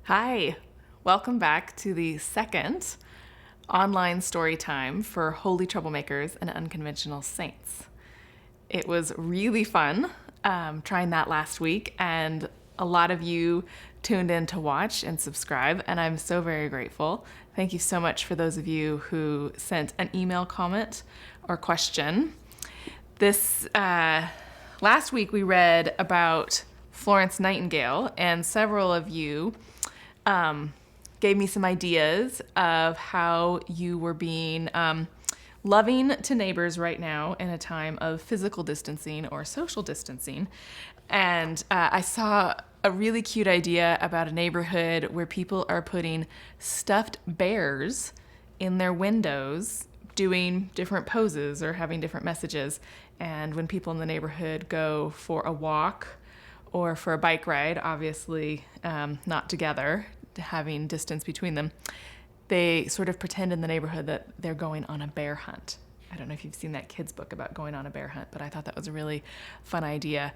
Hi, welcome back to the second online story time for Holy Troublemakers and Unconventional Saints. It was really fun trying that last week, and a lot of you tuned in to watch and subscribe, and I'm so very grateful. Thank you so much for those of you who sent an email comment or question. This last week we read about Florence Nightingale, and several of you gave me some ideas of how you were being loving to neighbors right now in a time of physical distancing or social distancing. And I saw a really cute idea about a neighborhood where people are putting stuffed bears in their windows doing different poses or having different messages. And when people in the neighborhood go for a walk or for a bike ride, obviously not together, having distance between them, they sort of pretend in the neighborhood that they're going on a bear hunt. I don't know if you've seen that kid's book about going on a bear hunt, but I thought that was a really fun idea.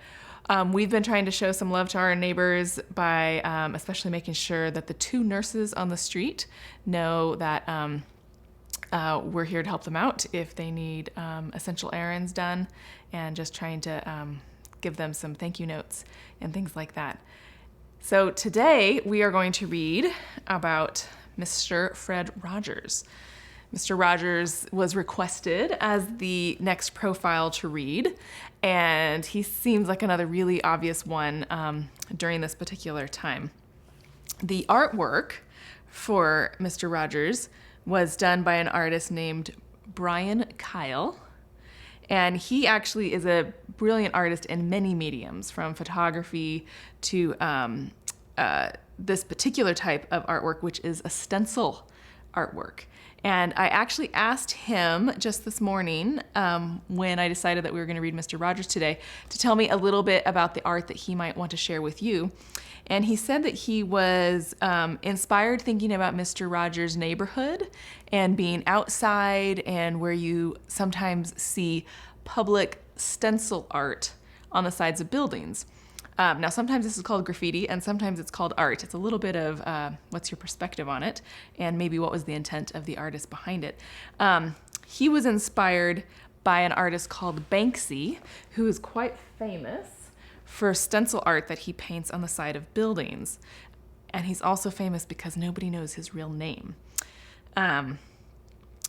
We've been trying to show some love to our neighbors by especially making sure that the two nurses on the street know that we're here to help them out if they need essential errands done, and just trying to give them some thank you notes and things like that. So today we are going to read about Mr. Fred Rogers. Mr. Rogers was requested as the next profile to read, and he seems like another really obvious one during this particular time. The artwork for Mr. Rogers was done by an artist named Brian Kyle. And he actually is a brilliant artist in many mediums, from photography to this particular type of artwork, which is a stencil artwork. And I actually asked him just this morning, when I decided that we were going to read Mr. Rogers today, to tell me a little bit about the art that he might want to share with you. And he said that he was inspired thinking about Mr. Rogers' neighborhood and being outside, and where you sometimes see public stencil art on the sides of buildings. Now, sometimes this is called graffiti, and sometimes it's called art. It's a little bit of what's your perspective on it, and maybe what was the intent of the artist behind it. He was inspired by an artist called Banksy, who is quite famous for stencil art that he paints on the side of buildings. And he's also famous because nobody knows his real name.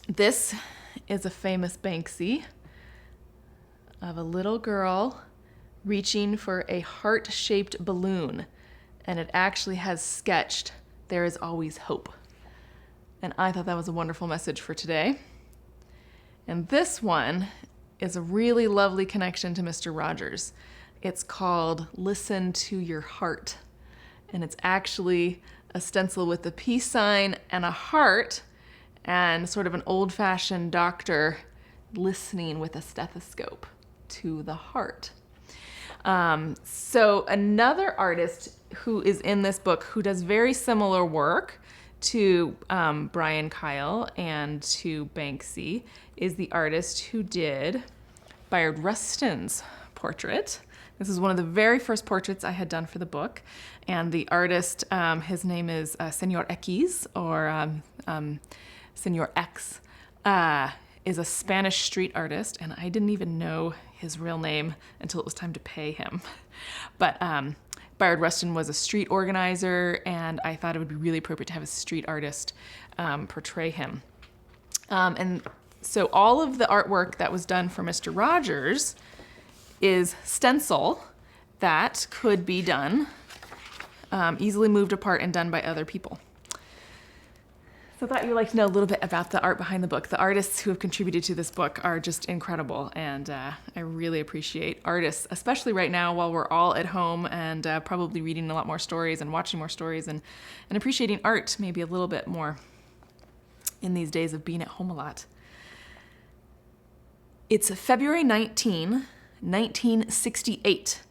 This is a famous Banksy of a little girl reaching for a heart-shaped balloon, and it actually has sketched, "There is always hope." And I thought that was a wonderful message for today. And this one is a really lovely connection to Mr. Rogers. It's called "Listen to Your Heart." And it's actually a stencil with a peace sign and a heart, and sort of an old-fashioned doctor listening with a stethoscope to the heart. So another artist who is in this book who does very similar work to Brian Kyle and to Banksy is the artist who did Bayard Rustin's portrait. This is one of the very first portraits I had done for the book. And the artist, his name is Senor X, or Senor X, is a Spanish street artist, and I didn't even know his real name until it was time to pay him. But Bayard Rustin was a street organizer, and I thought it would be really appropriate to have a street artist portray him. And so all of the artwork that was done for Mr. Rogers is stencil that could be done, easily moved apart and done by other people. So I thought you'd like to know a little bit about the art behind the book. The artists who have contributed to this book are just incredible, and I really appreciate artists, especially right now while we're all at home and probably reading a lot more stories and watching more stories, and appreciating art maybe a little bit more in these days of being at home a lot. It's February 19, 1968,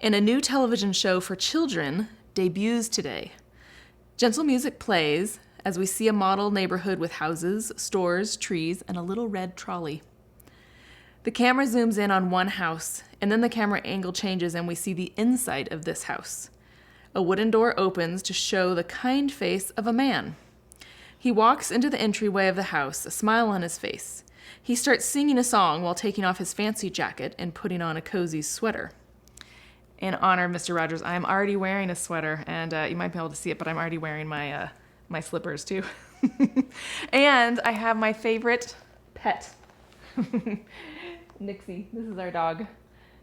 and a new television show for children debuts today. Gentle music plays as we see a model neighborhood with houses, stores, trees, and a little red trolley. The camera zooms in on one house, and then the camera angle changes and we see the inside of this house. A wooden door opens to show the kind face of a man. He walks into the entryway of the house, a smile on his face. He starts singing a song while taking off his fancy jacket and putting on a cozy sweater. In honor of Mr. Rogers, I'm already wearing a sweater, and you might be able to see it, but I'm already wearing my my slippers too. And I have my favorite pet, Nixie. This is our dog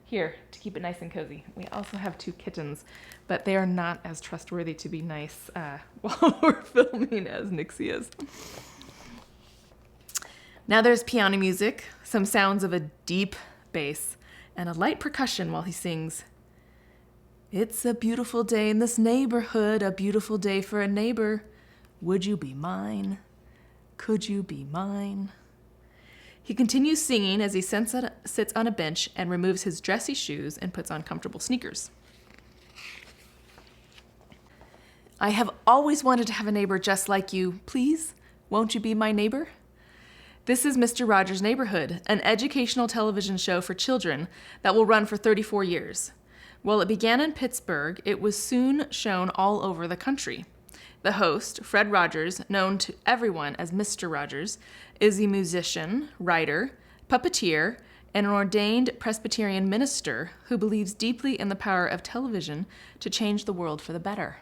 here to keep it nice and cozy. We also have 2 kittens, but they are not as trustworthy to be nice while we're filming as Nixie is. Now there's piano music, some sounds of a deep bass, and a light percussion while he sings, "It's a beautiful day in this neighborhood, a beautiful day for a neighbor. Would you be mine? Could you be mine?" He continues singing as he sits on a bench and removes his dressy shoes and puts on comfortable sneakers. "I have always wanted to have a neighbor just like you. Please, won't you be my neighbor?" This is Mr. Rogers' Neighborhood, an educational television show for children that will run for 34 years. While it began in Pittsburgh, it was soon shown all over the country. The host, Fred Rogers, known to everyone as Mr. Rogers, is a musician, writer, puppeteer, and an ordained Presbyterian minister who believes deeply in the power of television to change the world for the better.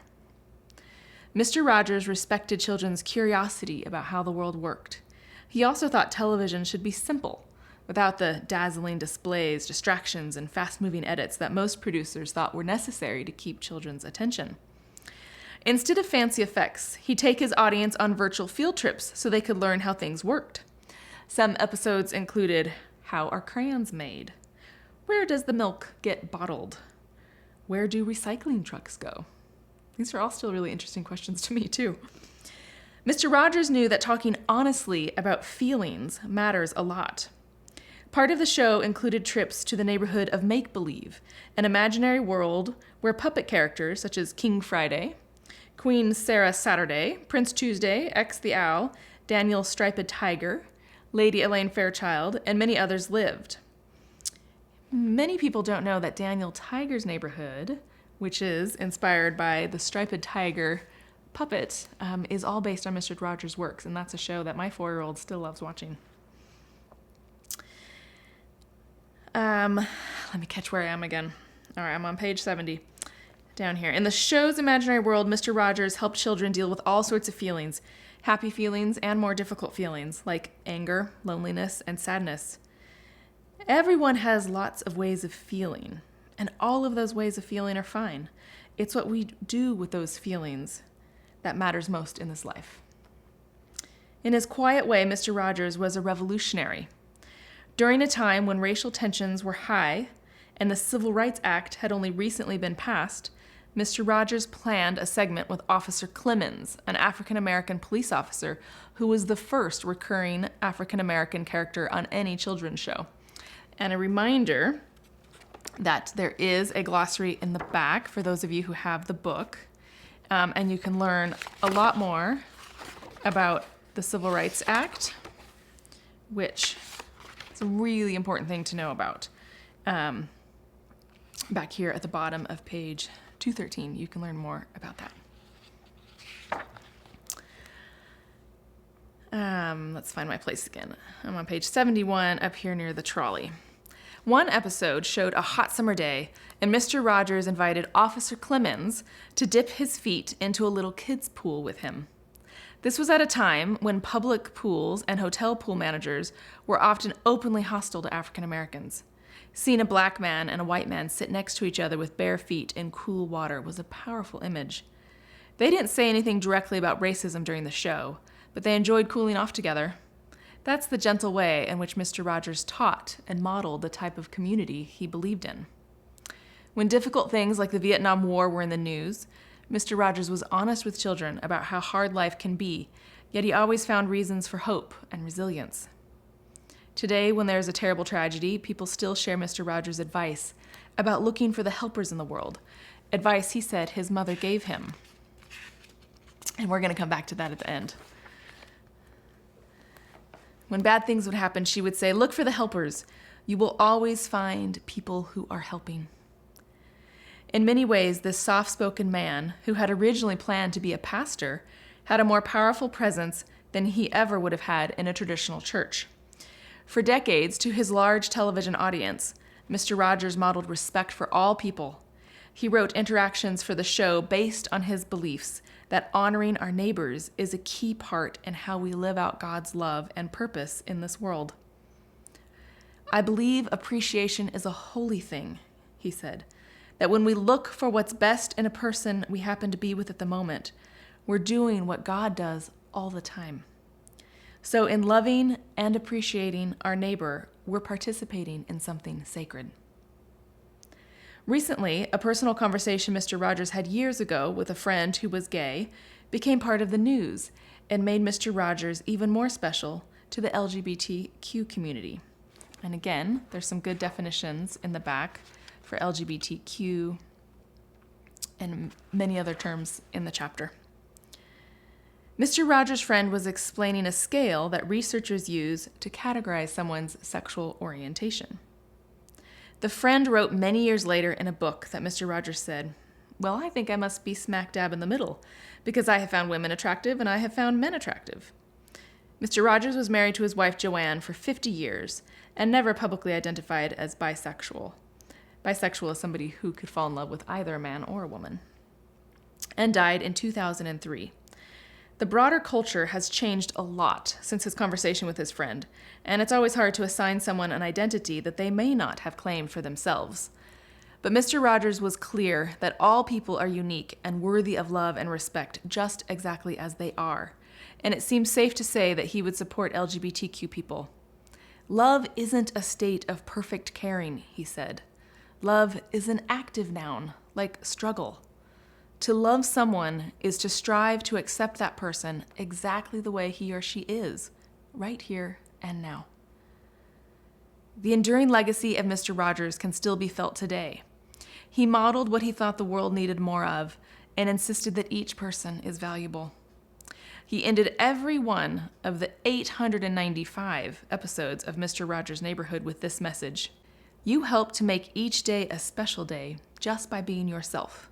Mr. Rogers respected children's curiosity about how the world worked. He also thought television should be simple, without the dazzling displays, distractions, and fast-moving edits that most producers thought were necessary to keep children's attention. Instead of fancy effects, he'd take his audience on virtual field trips so they could learn how things worked. Some episodes included, how are crayons made? Where does the milk get bottled? Where do recycling trucks go? These are all still really interesting questions to me, too. Mr. Rogers knew that talking honestly about feelings matters a lot. Part of the show included trips to the neighborhood of Make-Believe, an imaginary world where puppet characters such as King Friday, Queen Sarah Saturday, Prince Tuesday, X the Owl, Daniel Striped Tiger, Lady Elaine Fairchild, and many others lived. Many people don't know that Daniel Tiger's neighborhood, which is inspired by the Striped Tiger puppet, is all based on Mr. Rogers' works, and that's a show that my 4-year-old still loves watching. Let me catch where I am again. All right, I'm on page 70. Down here. In the show's imaginary world, Mr. Rogers helped children deal with all sorts of feelings, happy feelings and more difficult feelings, like anger, loneliness, and sadness. Everyone has lots of ways of feeling, and all of those ways of feeling are fine. It's what we do with those feelings that matters most in this life. In his quiet way, Mr. Rogers was a revolutionary. During a time when racial tensions were high and the Civil Rights Act had only recently been passed, Mr. Rogers planned a segment with Officer Clemens, an African-American police officer who was the first recurring African-American character on any children's show. And a reminder that there is a glossary in the back for those of you who have the book, and you can learn a lot more about the Civil Rights Act, which is a really important thing to know about. Back here at the bottom of page 213, you can learn more about that. Let's find my place again. I'm on page 71, up here near the trolley. One episode showed a hot summer day, and Mr. Rogers invited Officer Clemens to dip his feet into a little kids' pool with him. This was at a time when public pools and hotel pool managers were often openly hostile to African Americans. Seeing a black man and a white man sit next to each other with bare feet in cool water was a powerful image. They didn't say anything directly about racism during the show, but they enjoyed cooling off together. That's the gentle way in which Mr. Rogers taught and modeled the type of community he believed in. When difficult things like the Vietnam War were in the news, Mr. Rogers was honest with children about how hard life can be, yet he always found reasons for hope and resilience. Today, when there's a terrible tragedy, people still share Mr. Rogers' advice about looking for the helpers in the world, advice he said his mother gave him. And we're going to come back to that at the end. When bad things would happen, she would say, "Look for the helpers. You will always find people who are helping." In many ways, this soft-spoken man, who had originally planned to be a pastor, had a more powerful presence than he ever would have had in a traditional church. For decades, to his large television audience, Mr. Rogers modeled respect for all people. He wrote interactions for the show based on his beliefs that honoring our neighbors is a key part in how we live out God's love and purpose in this world. "I believe appreciation is a holy thing," he said, "that when we look for what's best in a person we happen to be with at the moment, we're doing what God does all the time. So in loving and appreciating our neighbor, we're participating in something sacred." Recently, a personal conversation Mr. Rogers had years ago with a friend who was gay became part of the news and made Mr. Rogers even more special to the LGBTQ community. And again, there's some good definitions in the back for LGBTQ and many other terms in the chapter. Mr. Rogers' friend was explaining a scale that researchers use to categorize someone's sexual orientation. The friend wrote many years later in a book that Mr. Rogers said, "Well, I think I must be smack dab in the middle, because I have found women attractive and I have found men attractive." Mr. Rogers was married to his wife Joanne for 50 years and never publicly identified as bisexual. Bisexual is somebody who could fall in love with either a man or a woman. And died in 2003. The broader culture has changed a lot since his conversation with his friend, and it's always hard to assign someone an identity that they may not have claimed for themselves. But Mr. Rogers was clear that all people are unique and worthy of love and respect just exactly as they are, and it seems safe to say that he would support LGBTQ people. "Love isn't a state of perfect caring," he said. "Love is an active noun, like struggle. To love someone is to strive to accept that person exactly the way he or she is, right here and now." The enduring legacy of Mr. Rogers can still be felt today. He modeled what he thought the world needed more of and insisted that each person is valuable. He ended every one of the 895 episodes of Mr. Rogers' Neighborhood with this message: "You help to make each day a special day just by being yourself.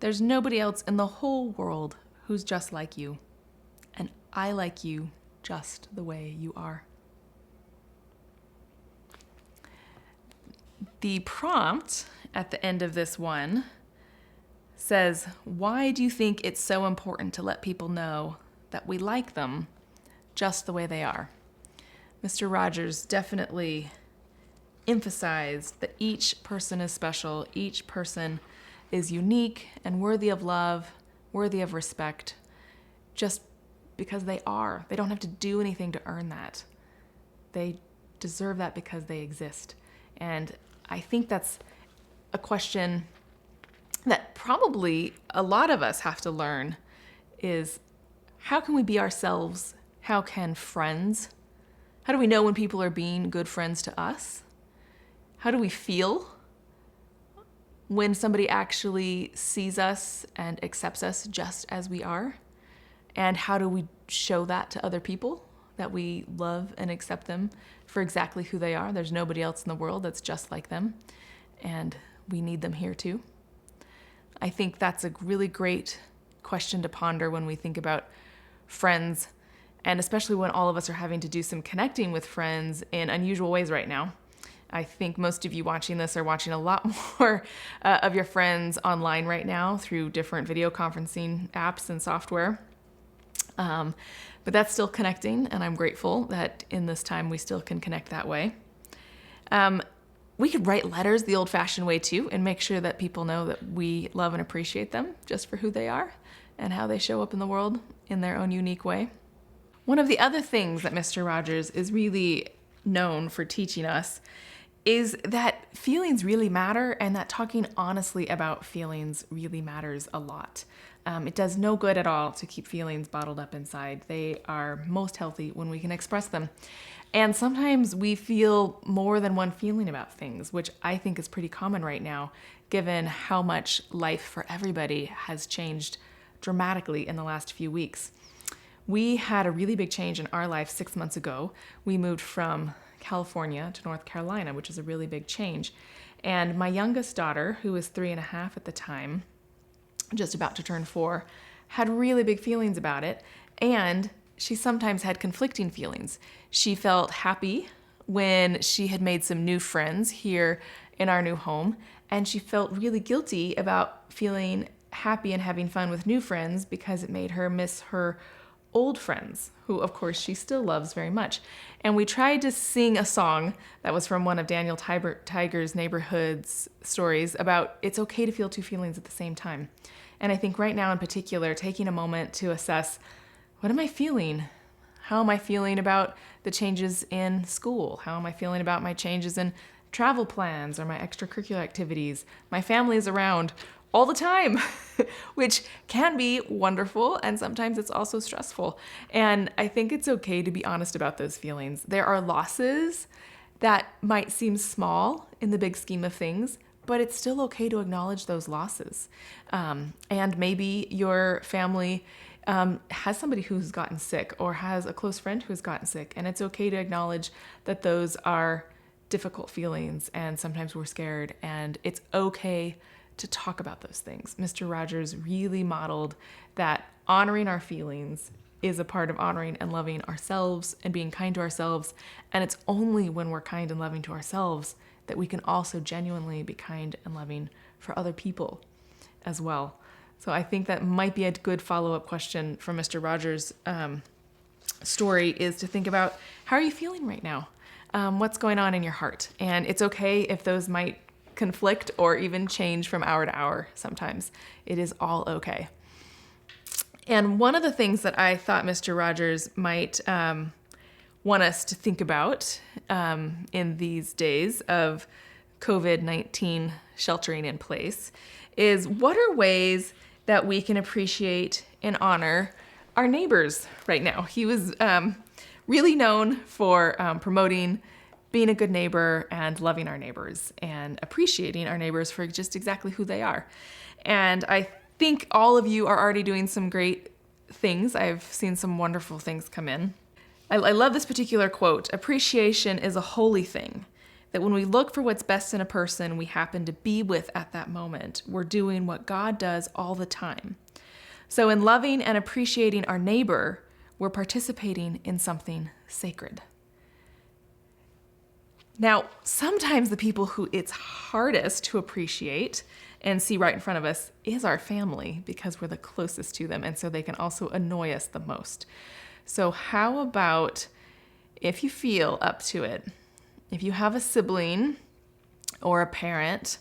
There's nobody else in the whole world who's just like you, and I like you just the way you are." The prompt at the end of this one says, "Why do you think it's so important to let people know that we like them just the way they are?" Mr. Rogers definitely emphasized that each person is special, each person is unique and worthy of love, worthy of respect, just because they are. They don't have to do anything to earn that. They deserve that because they exist. And I think that's a question that probably a lot of us have to learn is, how can we be ourselves? How can friends? How do we know when people are being good friends to us? How do we feel when somebody actually sees us and accepts us just as we are? And how do we show that to other people, that we love and accept them for exactly who they are? There's nobody else in the world that's just like them, and we need them here too. I think that's a really great question to ponder when we think about friends, and especially when all of us are having to do some connecting with friends in unusual ways right now. I think most of you watching this are watching a lot more of your friends online right now through different video conferencing apps and software. But that's still connecting, and I'm grateful that in this time we still can connect that way. We could write letters the old-fashioned way too and make sure that people know that we love and appreciate them just for who they are and how they show up in the world in their own unique way. One of the other things that Mr. Rogers is really known for teaching us is that feelings really matter, and that talking honestly about feelings really matters a lot. It does no good at all to keep feelings bottled up inside. They are most healthy when we can express them. And sometimes we feel more than one feeling about things, which I think is pretty common right now, given how much life for everybody has changed dramatically in the last few weeks. We had a really big change in our life 6 months ago. We moved from California to North Carolina, which is a really big change. And my youngest daughter, who was 3.5 at the time, just about to turn 4, had really big feelings about it. And she sometimes had conflicting feelings. She felt happy when she had made some new friends here in our new home. And she felt really guilty about feeling happy and having fun with new friends because it made her miss her old friends, who of course she still loves very much. And we tried to sing a song that was from one of Daniel Tiger's Neighborhood's stories about it's okay to feel two feelings at the same time. And I think right now in particular, taking a moment to assess, what am I feeling? How am I feeling about the changes in school? How am I feeling about my changes in travel plans or my extracurricular activities? My family is around all the time, which can be wonderful, and sometimes it's also stressful. And I think it's okay to be honest about those feelings. There are losses that might seem small in the big scheme of things, but it's still okay to acknowledge those losses. And maybe your family has somebody who's gotten sick or has a close friend who's gotten sick, and it's okay to acknowledge that those are difficult feelings, and sometimes we're scared, and it's okay to talk about those things. Mr. Rogers really modeled that honoring our feelings is a part of honoring and loving ourselves and being kind to ourselves. And it's only when we're kind and loving to ourselves that we can also genuinely be kind and loving for other people as well. So I think that might be a good follow-up question from Mr. Rogers' story, is to think about, how are you feeling right now? What's going on in your heart? And it's okay if those might conflict or even change from hour to hour sometimes. It is all okay. And one of the things that I thought Mr. Rogers might want us to think about in these days of COVID-19 sheltering in place is, what are ways that we can appreciate and honor our neighbors right now? He was really known for promoting being a good neighbor and loving our neighbors and appreciating our neighbors for just exactly who they are. And I think all of you are already doing some great things. I've seen some wonderful things come in. I love this particular quote: appreciation is a holy thing, that when we look for what's best in a person we happen to be with at that moment, we're doing what God does all the time. So in loving and appreciating our neighbor, we're participating in something sacred. Now, sometimes the people who it's hardest to appreciate and see right in front of us is our family, because we're the closest to them, and so they can also annoy us the most. So how about, if you feel up to it, if you have a sibling or a parent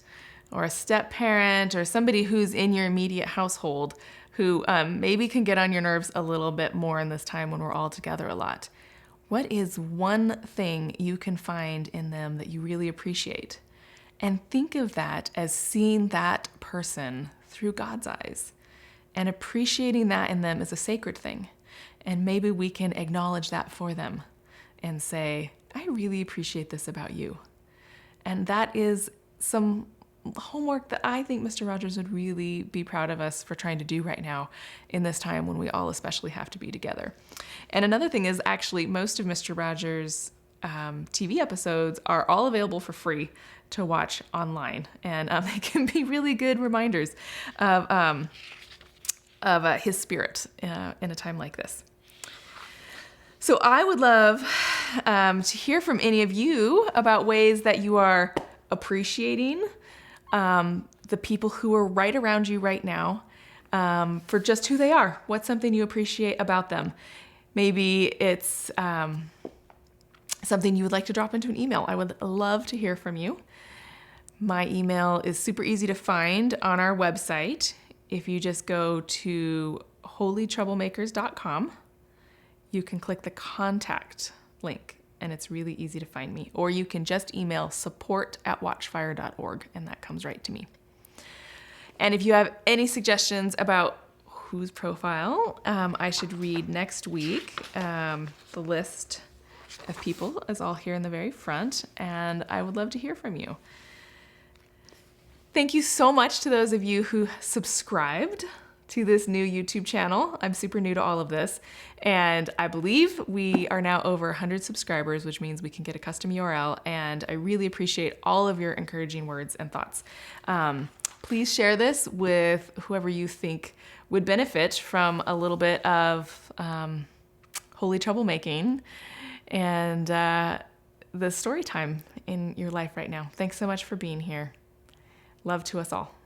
or a step-parent or somebody who's in your immediate household who maybe can get on your nerves a little bit more in this time when we're all together a lot, what is one thing you can find in them that you really appreciate? And think of that as seeing that person through God's eyes, and appreciating that in them is a sacred thing. And maybe we can acknowledge that for them and say, I really appreciate this about you. And that is some homework that I think Mr. Rogers would really be proud of us for trying to do right now in this time when we all especially have to be together. And another thing is, actually, most of Mr. Rogers' TV episodes are all available for free to watch online. And they can be really good reminders of his spirit in a time like this. So I would love to hear from any of you about ways that you are appreciating the people who are right around you right now for just who they are. What's something you appreciate about them? Maybe it's something you would like to drop into an email. I would love to hear from you. My email is super easy to find on our website. If you just go to holytroublemakers.com, you can click the contact link, and it's really easy to find me. Or you can just email support@watchfire.org, and that comes right to me. And if you have any suggestions about whose profile I should read next week, the list of people is all here in the very front, and I would love to hear from you. Thank you so much to those of you who subscribed to this new YouTube channel. I'm super new to all of this, and I believe we are now over 100 subscribers, which means we can get a custom URL, and I really appreciate all of your encouraging words and thoughts. Please share this with whoever you think would benefit from a little bit of holy troublemaking and the story time in your life right now. Thanks so much for being here. Love to us all.